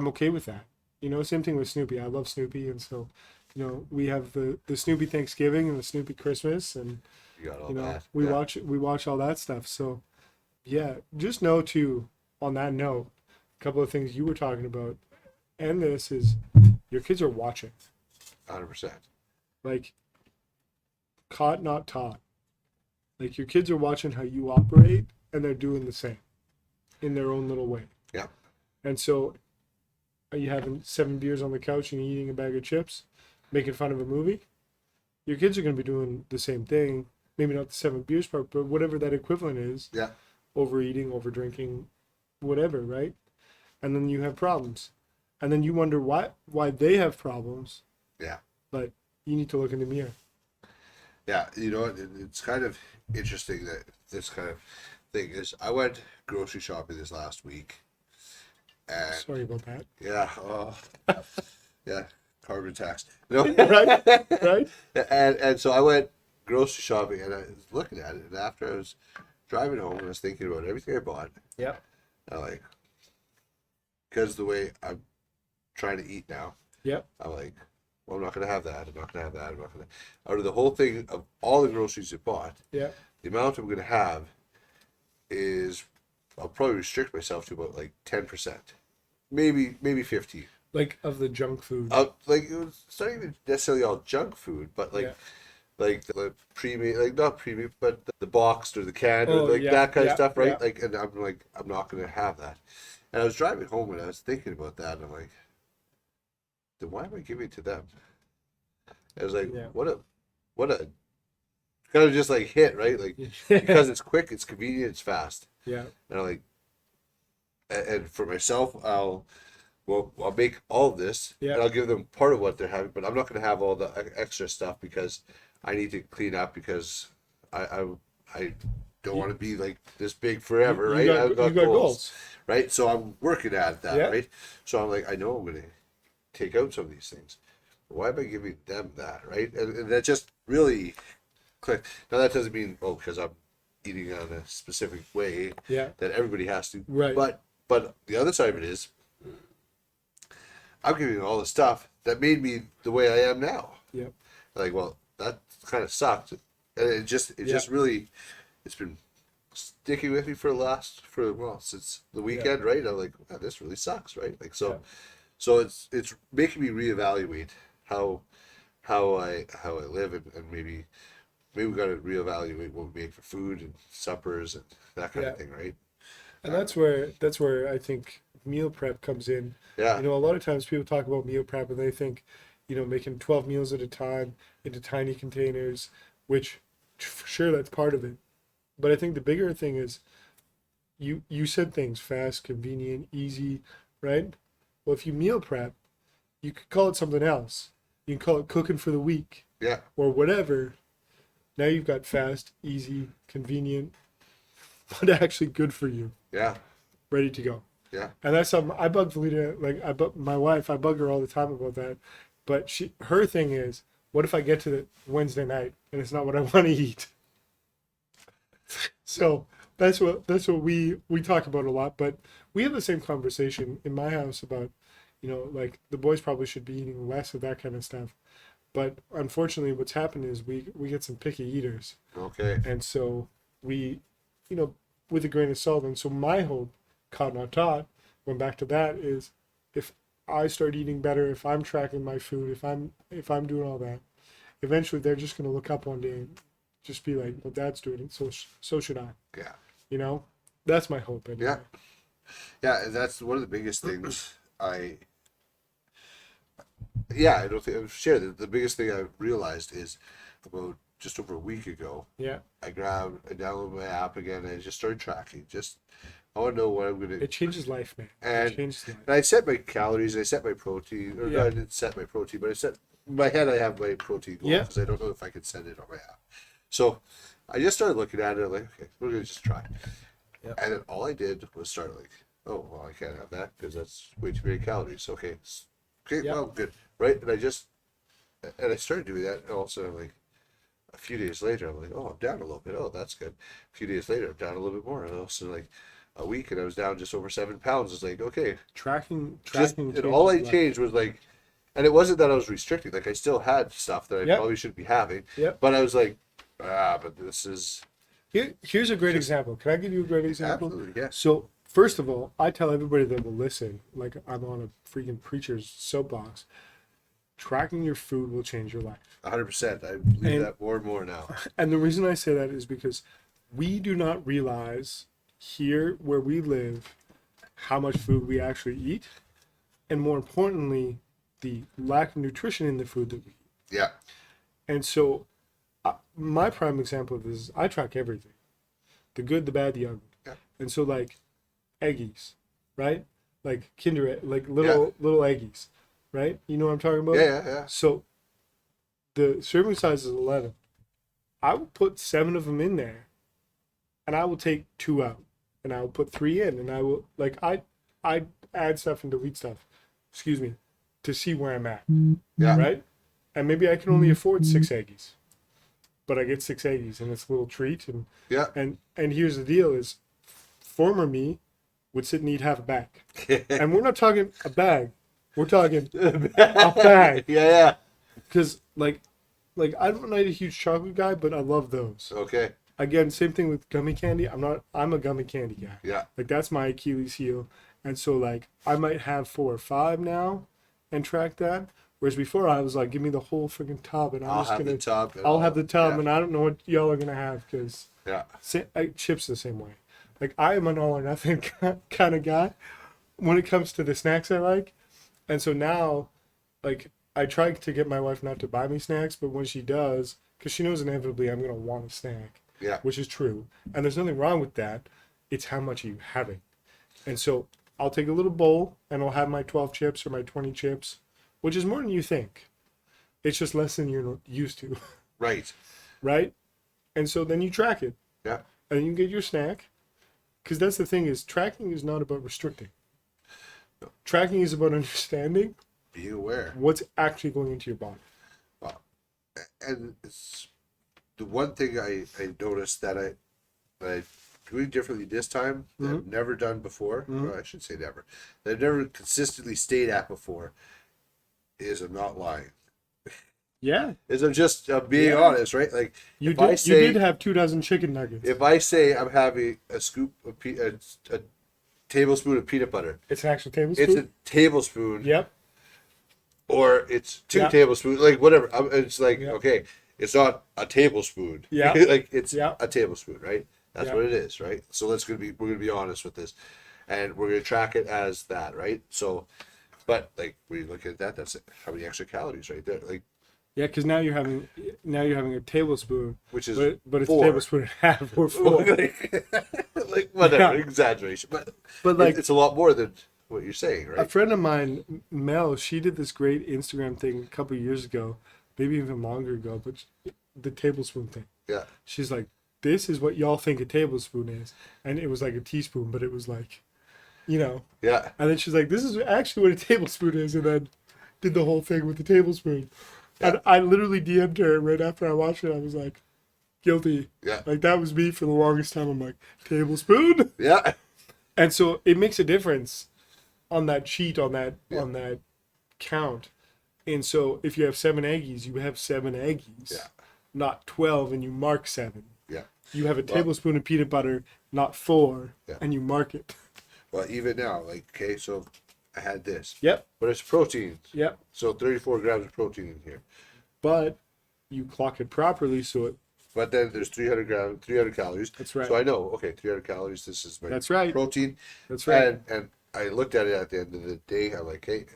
okay with that. You know, same thing with Snoopy. I love Snoopy, and so, you know, we have the Snoopy Thanksgiving and the Snoopy Christmas, and You got all you know, that. we Yeah. watch all that stuff. So yeah, just know too. On that note, a couple of things you were talking about, and this is your kids are watching, 100%. like caught not taught. Like your kids are watching how you operate, and they're doing the same in their own little way. Yeah. And so, are you having 7 beers on the couch and eating a bag of chips, making fun of a movie? Your kids are going to be doing the same thing. Maybe not the 7 beers part, but whatever that equivalent is. Yeah. Overeating, over drinking, whatever, right? And then you have problems, and then you wonder why they have problems. Yeah. But you need to look in the mirror. Yeah. You know, it's kind of interesting that this kind of thing is. I went grocery shopping this last week, and Sorry about that. yeah, yeah, carbon tax. No, Right? Right? and so I went grocery shopping, and I was looking at it, and after I was driving home, I was thinking about everything I bought. Yeah. I like, because the way I'm trying to eat now, Yeah. I'm like, well, I'm not gonna have that. I'm not gonna have that. I'm not gonna. Out of the whole thing of all the groceries I bought, Yeah. the amount I'm gonna have is, I'll probably restrict myself to about like 10%, maybe 15. Like of the junk food. Like it's not even necessarily all junk food, but like Yeah. like the premium, like not premium, but the boxed or the canned Oh, or like yeah, that kind yeah, of stuff, right? yeah. Like, and I'm like, I'm not gonna have that. And I was driving home and I was thinking about that, and I'm like, then why am I giving it to them? I was like, Yeah. what a kind of just like hit, right? Like because it's quick, it's convenient, it's fast, Yeah. and I'm like, and for myself, I'll make all of this, Yeah. and I'll give them part of what they're having, but I'm not going to have all the extra stuff because I need to clean up because I don't want to be like this big forever, right? I've got goals, right? So I'm working at that, Yeah. right? So I'm like, I know I'm going to take out some of these things. Why am I giving them that, right? And that just really clicked. Now that doesn't mean because I'm eating on a specific way Yeah. that everybody has to, Right. But the other side of it is, I'm giving all the stuff that made me the way I am now. Yep. Like, well, that kind of sucked, and it just really, it's been sticking with me since the weekend, right? I'm like, wow, this really sucks, right? Like so, Yeah. so it's making me reevaluate how I live, and maybe we got to reevaluate what we make for food and suppers and that kind of thing, right? And that's where I think meal prep comes in. Yeah. You know, a lot of times people talk about meal prep and they think, you know, making 12 meals at a time into tiny containers, which for sure that's part of it. But I think the bigger thing is you said things fast, convenient, easy, right? Well, if you meal prep, you could call it something else. You can call it cooking for the week Yeah. or whatever. Now you've got fast, easy, convenient, but actually good for you, Yeah. ready to go. Yeah. And that's something I bug Valita, like my wife, I bug her all the time about that. But her thing is, what if I get to the Wednesday night and it's not what I want to eat? So that's what we talk about a lot. But we have the same conversation in my house about, you know, like the boys probably should be eating less of that kind of stuff. But unfortunately, what's happened is we get some picky eaters. Okay. And so we, you know, with a grain of salt. And so my hope, caught not taught, going back to that, is if I start eating better, if I'm tracking my food, if I'm doing all that, eventually they're just going to look up one day and just be like, well, Dad's doing it, so should I. Yeah. You know, that's my hope. Anyway. Yeah. Yeah, and that's one of the biggest things I don't think I've shared. The biggest thing I realized is about just over a week ago. Yeah. I downloaded my app again, and I just started tracking. I want to know what I'm gonna. It changes life, man. And, it changes life. And I set my calories. I set my protein. Or Yeah. I didn't set my protein, but I set in my head. I have my protein goal because I don't know if I can set it on my app. So I just started looking at it. Like, okay, we're gonna just try. Yep. And then all I did was start like, oh well, I can't have that because that's way too many calories. Okay, Yep. well, good, right? And I started doing that, and also I'm like, a few days later, I'm like, oh, I'm down a little bit. Oh, that's good. A few days later, I'm down a little bit more. And also like a week, and I was down just over 7 pounds. It's like, okay, Tracking just tracking and all I changes life. changed was like, and it wasn't that I was restricting. Like I still had stuff that I Yep. probably shouldn't be having, Yep. but I was like, but this is Here's a great just example. Can I give you a great example? absolutely yeah. So, first of all, I tell everybody that will listen, like I'm on a freaking preacher's soapbox, tracking your food will change your life. 100%. I believe And that more and more now. and the reason I say that is because we do not realize here where we live how much food we actually eat, and more importantly, the lack of nutrition in the food that we eat. Yeah. And so, my prime example of this is I track everything, the good, the bad, the ugly. Yeah. And so, like, eggies, right? Like like little eggies, right? You know what I'm talking about? Yeah. So the serving size is 11. I will put 7 of them in there, and I will take 2 out, and I will put 3 in, and I will I add stuff and delete stuff, excuse me, to see where I'm at, Yeah. right? And maybe I can only afford 6 eggies, but I get 6 eggies, and it's a little treat. Yeah. And here's the deal: is former me would sit and eat half a bag, and we're not talking a bag, we're talking a bag, Yeah. because I'm not a huge chocolate guy, but I love those. Okay. Again, same thing with gummy candy. I'm a gummy candy guy. Yeah. Like that's my Achilles heel. And so like I might have 4 or 5 now and track that. Whereas before I was like, give me the whole freaking tub and I'm I'll just have gonna the tub. And I'll have the tub yeah. and I don't know what y'all are gonna have because Yeah. chips the same way. Like I am an all or nothing kind of guy when it comes to the snacks I like. And so now, like I try to get my wife not to buy me snacks, but when she does, because she knows inevitably I'm gonna want a snack. Yeah. Which is true. And there's nothing wrong with that. It's how much are you having. And so I'll take a little bowl and I'll have my 12 chips or my 20 chips, which is more than you think. It's just less than you're used to. Right. Right? And so then you track it. Yeah. And you get your snack. Because that's the thing is tracking is not about restricting. No. Tracking is about understanding Be aware. what's actually going into your body. And it's the one thing I noticed that I'm doing differently this time that I've never done before. Well, I should say never. That I've never consistently stayed at before is I'm not lying. Yeah. Is I'm just being honest, right? Like You if did have 2 dozen chicken nuggets. if I say I'm having a scoop of a tablespoon of peanut butter, It's an actual tablespoon? it's a tablespoon. Yep. Or it's 2 Yeah. tablespoons, like whatever. It's like Yeah. okay, it's not a tablespoon. Yeah. Like it's Yeah. a tablespoon, right? That's Yeah. what it is, right? So we're gonna be honest with this, and we're gonna track it as that, right? So, but like when you look at that, that's how many extra calories right there, like Yeah, because now you're having a tablespoon, which is but it's 4. a tablespoon and a half or 4. like whatever, Yeah. exaggeration, but But it's a lot more than what you're saying, a right? friend of mine, Mel, she did this great Instagram thing a couple of years ago, maybe even longer ago, but the tablespoon thing. Yeah, She's like, this is what y'all think a tablespoon is, and it was like a teaspoon, but it was like, yeah, And then she's like, this is actually what a tablespoon is, and then did the whole thing with the tablespoon. And I literally DM'd her right after I watched it. I was like, guilty. yeah, Like that was me for the longest time. I'm like, tablespoon? yeah, And so it makes a difference on that sheet, on that count. And so if you have 7 eggies, you have 7 eggies. Yeah. Not 12 and you mark 7. yeah. You have a tablespoon of peanut butter, not 4, Yeah. and you mark it. Well, even now, like okay, so I had this, Yep. but it's protein, Yep. so 34 grams of protein in here. But you clock it properly so it But then there's 300 calories. That's right. So I know, okay, 300 calories. This is my That's right. protein. That's right. And I looked at it at the end of the day. I'm like, hey,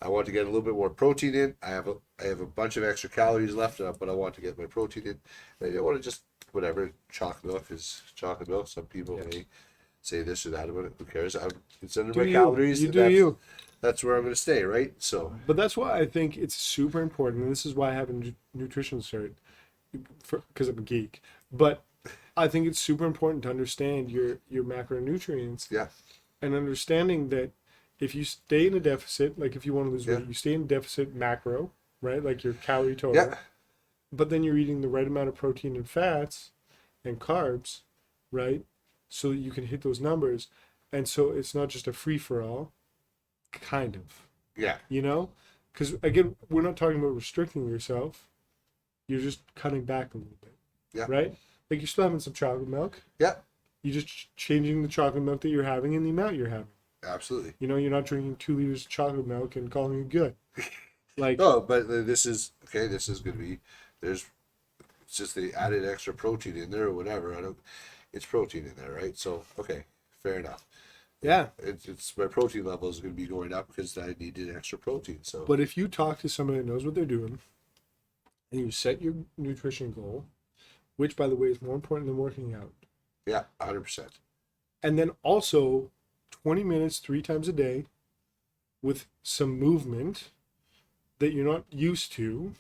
I want to get a little bit more protein in. I have a bunch of extra calories left, but I want to get my protein in. And I don't want to just whatever. Chocolate milk is chocolate milk. Some people may say this or that about it. Who cares? It's under my calories. You and do you. That's where I'm going to stay, right? So But that's why I think it's super important, and this is why I have a nutrition cert, because I'm a geek. But I think it's super important to understand your macronutrients yeah, and understanding that if you stay in a deficit, like if you want to lose weight, you stay in deficit macro, right? Like your calorie total. yeah, but then you're eating the right amount of protein and fats and carbs, right? So that you can hit those numbers. And so it's not just a free for all, kind of, Yeah. you know? Because again, we're not talking about restricting yourself. You're just cutting back a little bit, Yeah. right? Like you're still having some chocolate milk. Yeah. You're just changing the chocolate milk that you're having and the amount you're having. Absolutely. You know, you're not drinking 2 liters of chocolate milk and calling it good. Like, No, but this is okay. This is going to be there's it's just they added extra protein in there or whatever. I don't. It's protein in there, right? So okay, fair enough. yeah. It's my protein level is going to be going up because I needed extra protein. So But if you talk to somebody that knows what they're doing and you set your nutrition goal, which by the way is more important than working out, yeah, 100%. and then also 20 minutes 3 times a day with some movement that you're not used to,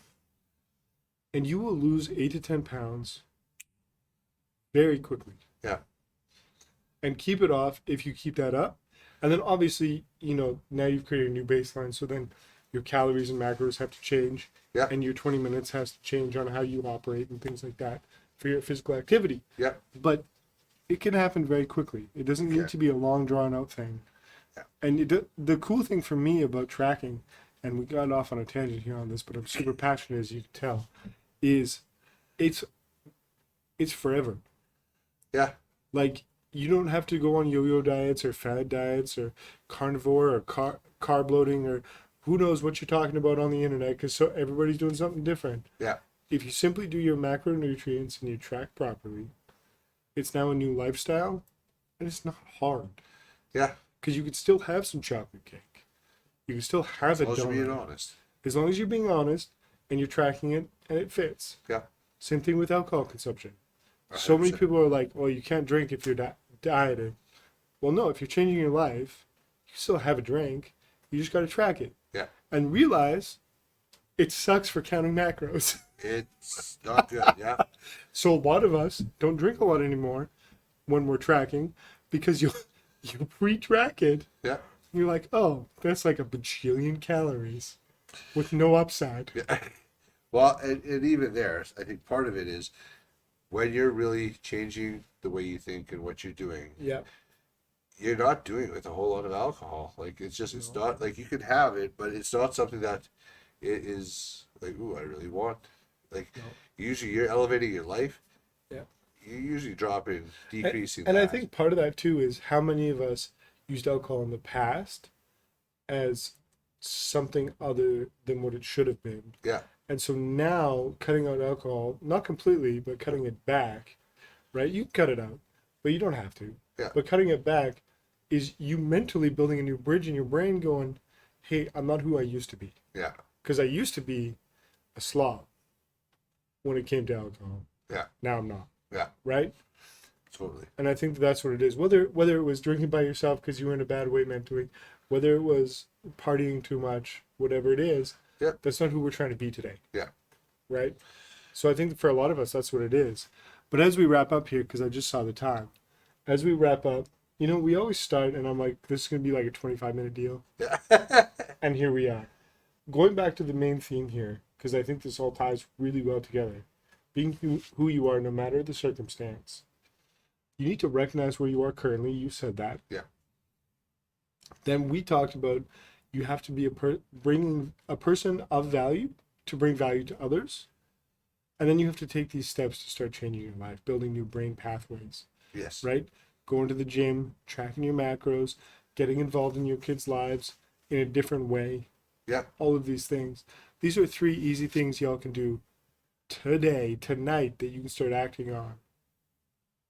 and you will lose 8 to 10 pounds very quickly. Yeah. And keep it off if you keep that up. And then obviously, you know, now you've created a new baseline, so then your calories and macros have to change. Yeah. And your 20 minutes has to change on how you operate and things like that for your physical activity. Yeah. But it can happen very quickly. It doesn't need to be a long drawn out thing. Yeah. And the cool thing for me about tracking, and we got off on a tangent here on this, but I'm super passionate, as you can tell, is it's forever. Yeah. Like, you don't have to go on yo-yo diets or fad diets or carnivore or carb loading or who knows what you're talking about on the internet, because so everybody's doing something different. Yeah. If you simply do your macronutrients and you track properly, it's now a new lifestyle, and it's not hard. Yeah. Because you could still have some chocolate cake. You can still have a As long as you're being donut. honest. As long as you're being honest and you're tracking it and it fits. Yeah. Same thing with alcohol consumption. So many 100%. people are like, well, you can't drink if you're dieting. Well, no, if you're changing your life, you still have a drink. You just got to track it. Yeah. And realize it sucks for counting macros. It's not good. Yeah. So a lot of us don't drink a lot anymore when we're tracking because you pre-track it. Yeah. And you're like, oh, that's like a bajillion calories with no upside. Yeah. Well, and even there, I think part of it is when you're really changing the way you think and what you're doing, Yeah. you're not doing it with a whole lot of alcohol. Like it's not like you can have it, but it's not something that it is like, ooh, I really want. Like usually you're elevating your life. Yeah. You're usually dropping, decreasing. And I that. think part of that too is how many of us used alcohol in the past as something other than what it should have been. Yeah. And so now cutting out alcohol, not completely, but cutting it back, right? You can cut it out, but you don't have to. Yeah. But cutting it back is you mentally building a new bridge in your brain going, hey, I'm not who I used to be. Yeah. Because I used to be a slob when it came to alcohol. Yeah. Now I'm not. Yeah. Right? Totally. And I think that's what it is. Whether it was drinking by yourself because you were in a bad way mentally, whether it was partying too much, whatever it is, Yeah. that's not who we're trying to be today. Yeah. Right? So I think for a lot of us, that's what it is. But as we wrap up here, because I just saw the time, as we wrap up, you know, we always start, and I'm like, this is going to be like a 25-minute deal. Yeah. And here we are. Going back to the main theme here, because I think this all ties really well together. Being who you are, no matter the circumstance. You need to recognize where you are currently. You said that. Yeah. Then we talked about you have to be bringing a person of value to bring value to others. And then you have to take these steps to start changing your life, building new brain pathways, Yes. right? Going to the gym, tracking your macros, getting involved in your kids' lives in a different way. Yeah. All of these things. These are 3 easy things y'all can do today, tonight, that you can start acting on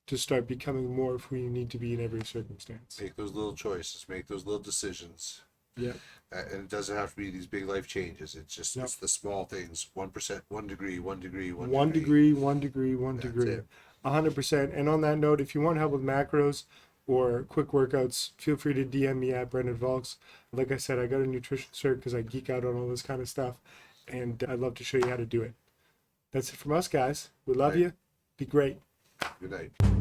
to start becoming more of who you need to be in every circumstance. Make those little choices. Make those little decisions. Yeah. And it doesn't have to be these big life changes. It's just it's the small things. 1%, 1 degree, 1 degree, 1 1 degree. degree, 1 degree, 1 That's degree. it. 100%. And on that note, if you want help with macros or quick workouts, feel free to DM me at Brendan Volks. Like I said, I got a nutrition cert because I geek out on all this kind of stuff, and I'd love to show you how to do it. That's it from us, guys. We love Right. you. Be great. Good night.